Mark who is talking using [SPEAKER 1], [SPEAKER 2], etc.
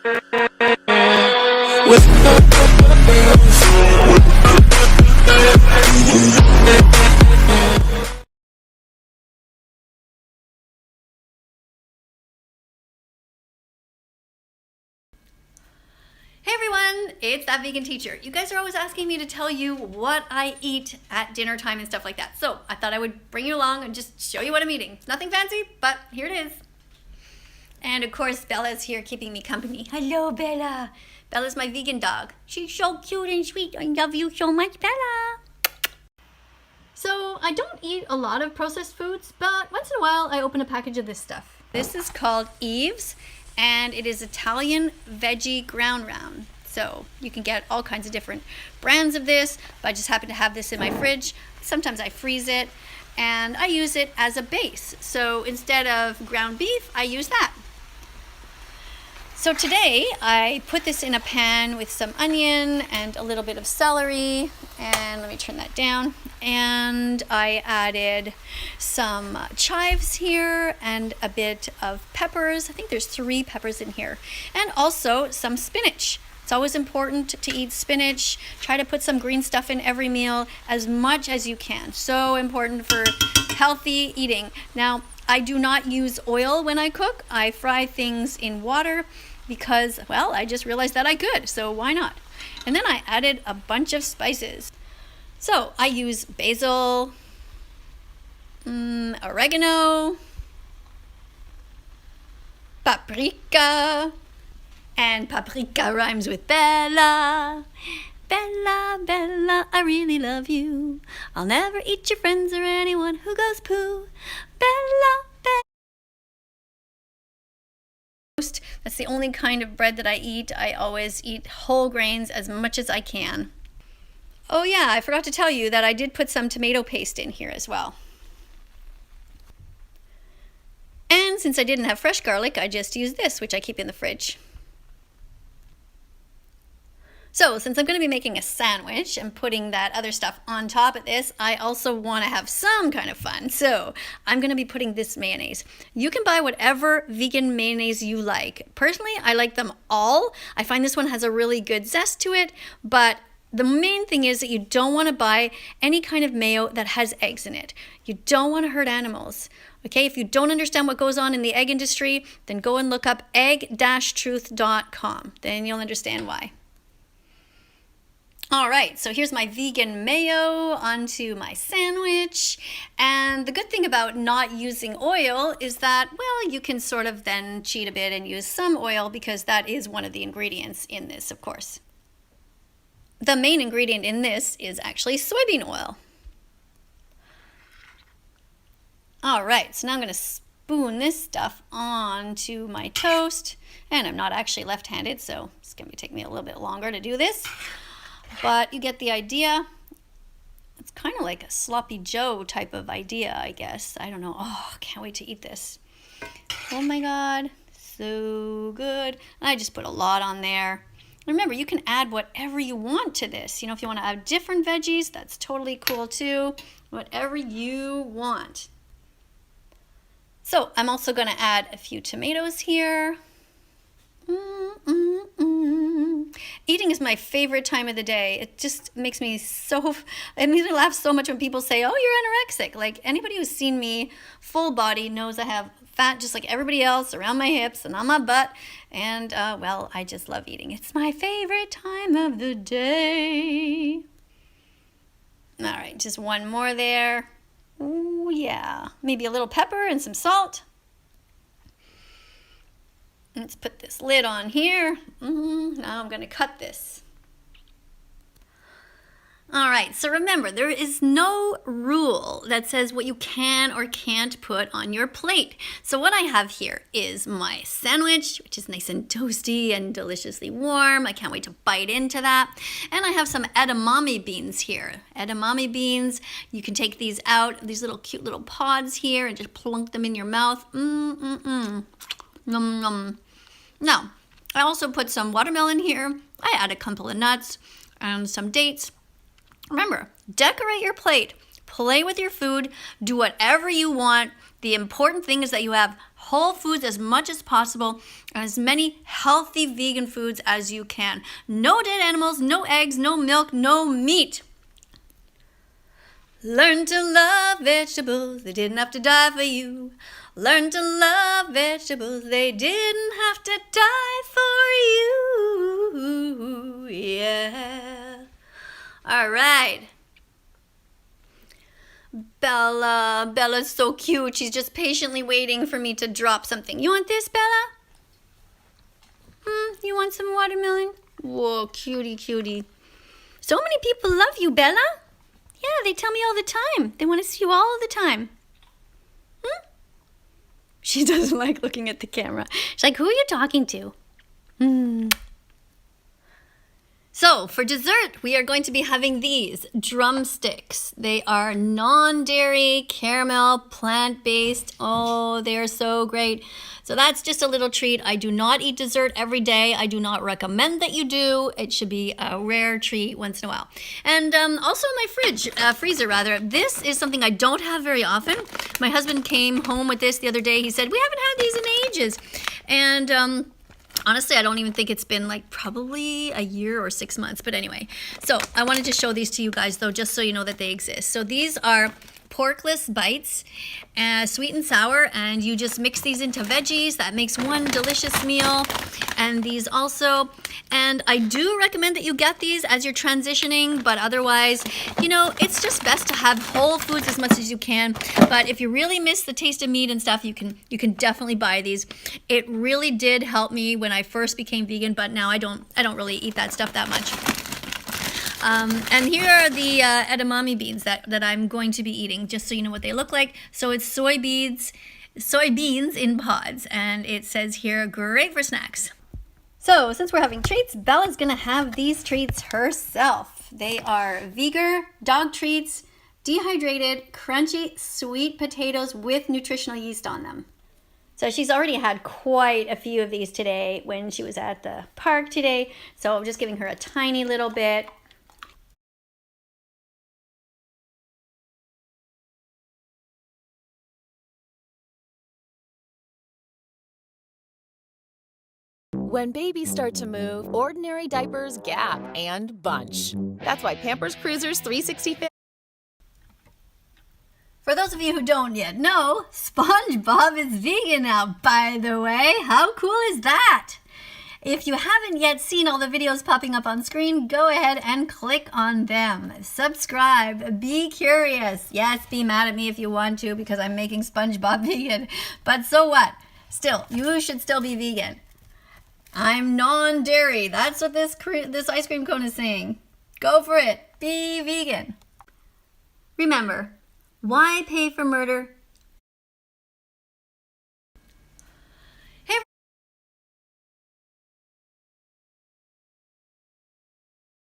[SPEAKER 1] Hey everyone, it's that vegan teacher. You guys are always asking me to tell you what I eat at dinner time and stuff like that. So I thought I would bring you along and just show you what I'm eating. It's nothing fancy, but here it is. And of course, Bella's here keeping me company. Hello, Bella. Bella's my vegan dog. She's so cute and sweet. I love you so much, Bella. So I don't eat a lot of processed foods, but once in a while I open a package of this stuff. This is called Eve's, and it is Italian veggie ground round. So you can get all kinds of different brands of this, but I just happen to have this in my fridge. Sometimes I freeze it, and I use it as a base. So instead of ground beef, I use that. So today I put this in a pan with some onion and a little bit of celery, and let me turn that down. And I added some chives here and a bit of peppers. I think there's 3 peppers in here, and also some spinach. It's always important to eat spinach. Try to put some green stuff in every meal as much as you can. So important for healthy eating. Now, I do not use oil when I cook. I fry things in water because, well, I just realized that I could, so why not? And then I added a bunch of spices. So I use basil, oregano, paprika, and paprika rhymes with Bella. Bella, Bella, I really love you. I'll never eat your friends or anyone who goes poo. Bella, Bella. That's the only kind of bread that I eat. I always eat whole grains as much as I can. Oh yeah, I forgot to tell you that I did put some tomato paste in here as well. And since I didn't have fresh garlic, I just used this, which I keep in the fridge. So since I'm going to be making a sandwich and putting that other stuff on top of this, I also want to have some kind of fun. So I'm going to be putting this mayonnaise. You can buy whatever vegan mayonnaise you like. Personally, I like them all. I find this one has a really good zest to it, but the main thing is that you don't want to buy any kind of mayo that has eggs in it. You don't want to hurt animals. Okay, if you don't understand what goes on in the egg industry, then go and look up egg-truth.com. Then you'll understand why. All right, so here's my vegan mayo onto my sandwich. And the good thing about not using oil is that, well, you can sort of then cheat a bit and use some oil because that is one of the ingredients in this, of course. The main ingredient in this is actually soybean oil. All right, so now I'm going to spoon this stuff onto my toast. And I'm not actually left-handed, so it's going to take me a little bit longer to do this. But you get the idea. It's kind of like a sloppy Joe type of idea, I guess. I don't know. Oh, can't wait to eat this. Oh my God, so good. I just put a lot on there. Remember, you can add whatever you want to this. You know, if you want to add different veggies, that's totally cool too. Whatever you want. So I'm also going to add a few tomatoes here. Eating is my favorite time of the day. It just makes me so, it makes me laugh so much when people say, oh, you're anorexic. Like anybody who's seen me full body knows I have fat just like everybody else around my hips and on my butt. And well, I just love eating. It's my favorite time of the day. All right, just one more there. Oh yeah, maybe a little pepper and some salt. Let's put this lid on here. Now I'm going to cut this. All right, so remember, there is no rule that says what you can or can't put on your plate. So what I have here is my sandwich, which is nice and toasty and deliciously warm. I can't wait to bite into that. And I have some edamame beans here. Edamame beans, you can take these out, these little cute little pods here, and just plunk them in your mouth. Nom nom. Now, I also put some watermelon here. I add a couple of nuts and some dates. Remember, decorate your plate, play with your food, do whatever you want. The important thing is that you have whole foods as much as possible, as many healthy vegan foods as you can. No dead animals, no eggs, no milk, no meat. Learn to love vegetables, they didn't have to die for you. Learn to love vegetables, they didn't have to die for you. Yeah. All right. Bella's so cute. She's just patiently waiting for me to drop something. You want this, Bella? You want some watermelon? Whoa, cutie, cutie. So many people love you, Bella. Yeah, they tell me all the time. They want to see you all the time. She doesn't like looking at the camera. She's like, who are you talking to? So for dessert, we are going to be having these drumsticks. They are non-dairy, caramel, plant-based. Oh, they're so great. So that's just a little treat. I do not eat dessert every day. I do not recommend that you do. It should be a rare treat once in a while. And also in my freezer, this is something I don't have very often. My husband came home with this the other day. He said, we haven't had these in ages. And honestly, I don't even think it's been like probably a year or 6 months. But anyway, so I wanted to show these to you guys though, just so you know that they exist. So these are porkless bites, sweet and sour, and you just mix these into veggies. That makes one delicious meal. And these also, and I do recommend that you get these as you're transitioning, but otherwise, you know, it's just best to have whole foods as much as you can. But if you really miss the taste of meat and stuff, you can definitely buy these. It really did help me when I first became vegan, but now I don't really eat that stuff that much. And here are the edamame beans that I'm going to be eating, just so you know what they look like. So it's soybeans in pods, and it says here, great for snacks. So since we're having treats, Bella's gonna have these treats herself. They are vegan dog treats, dehydrated, crunchy, sweet potatoes with nutritional yeast on them. So she's already had quite a few of these today when she was at the park today. So I'm just giving her a tiny little bit.
[SPEAKER 2] When babies start to move, ordinary diapers gap and bunch. That's why Pampers Cruisers 360
[SPEAKER 1] For those of you who don't yet know, Spongebob is vegan now, by the way. How cool is that? If you haven't yet seen all the videos popping up on screen, go ahead and click on them. Subscribe, be curious. Yes, be mad at me if you want to because I'm making Spongebob vegan. But so what? Still, you should still be vegan. I'm non-dairy. That's what this ice cream cone is saying. Go for it. Be vegan. Remember, why pay for murder